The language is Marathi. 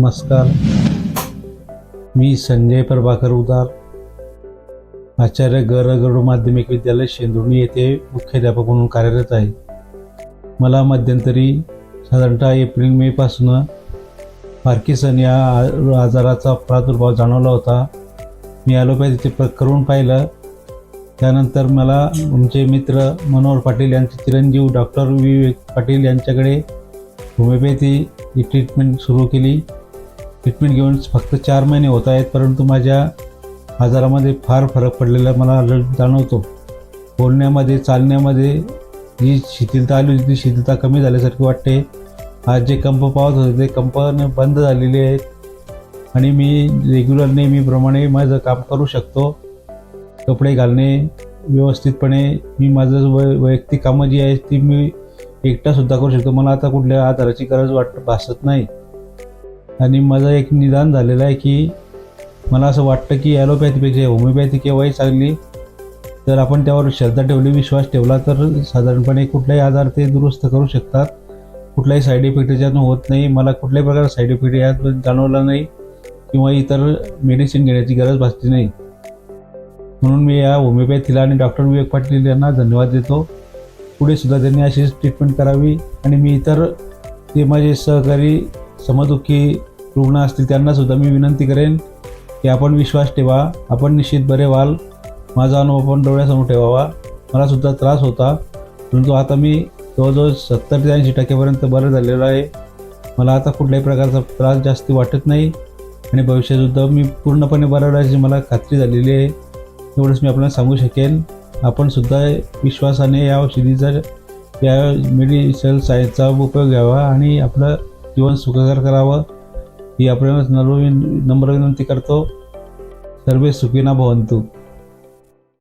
नमस्कार. मी संजय प्रभाकर उदार, आचार्य गरगडू माध्यमिक विद्यालय शेंदुर्णी येथे मुख्याध्यापक म्हणून कार्यरत आहे. मला मध्यंतरी साधारणतः एप्रिल मे पासून पार्किन्सन या आजाराचा प्रादुर्भाव जाणवला होता. मी ॲलोपॅथीचे करून पाहिलं. त्यानंतर मला आमचे मित्र मनोहर पाटील यांचे चिरंजीव डॉक्टर विवेक पाटील यांच्याकडे होमिओपॅथी ही ट्रीटमेंट सुरू केली. ट्रीटमेंट घेऊन फक्त 4 महिने होत आहेत, परंतु माझ्या आजारामध्ये फार फरक पडलेला मला जाणवतो. बोलण्यामध्ये, चालण्यामध्ये जी शिथिलता आली होती ती शिथिलता कमी झाल्यासारखी वाटते. आज जे कंप पावत होते ते कंप बंद झालेले आहेत आणि मी रेग्युलर नेहमीप्रमाणे माझं काम करू शकतो. कपडे घालणे व्यवस्थितपणे, मी माझं वैयक्तिक कामं जी आहेत ती मी एकटासुद्धा करू शकतो. मला आता कुठल्या आधाराची गरज भासत नाही. आणि माझं एक निदान झालेलं आहे की मला असं वाटतं की ॲलोपॅथीपेक्षा होमिओपॅथी केव्हाही चांगली. तर आपण त्यावर श्रद्धा ठेवली, विश्वास ठेवला तर साधारणपणे कुठलाही आजार ते दुरुस्त करू शकतात. कुठलाही साईड इफेक्ट त्याच्यातून होत नाही. मला कुठल्याही प्रकारचा साईड इफेक्ट यात जाणवला नाही किंवा इतर मेडिसिन घेण्याची गरज भासली नाही. म्हणून मी या होमिओपॅथीला आणि डॉक्टर विवेक पाटील यांना धन्यवाद देतो. पुढे सुद्धा त्यांनी अशीच ट्रीटमेंट करावी आणि मी इतर जे माझे सहकारी समदुःखी रुग्ण असतील त्यांनासुद्धा मी विनंती करेन की आपण विश्वास ठेवा, आपण निश्चित बरे व्हाल. माझा अनुभव पण डोळ्यासमोर ठेवावा. मलासुद्धा त्रास होता, परंतु आता मी जवळजवळ 70 ते 80% बरं झालेलं आहे. मला आता कुठल्याही प्रकारचा त्रास जास्ती वाटत नाही आणि भविष्यातसुद्धा मी पूर्णपणे बरं राहायची मला खात्री झालेली आहे. एवढंच मी आपल्याला सांगू शकेन. आपण सुद्धा विश्वासाने या औषधीचा, या मेडिसिनल सायन्सचा उपयोग घ्यावा आणि आपलं जीवन सुखकर करावं ही आपल्याला नम्र विनंती करतो. सर्वे सुखिनो भवन्तु.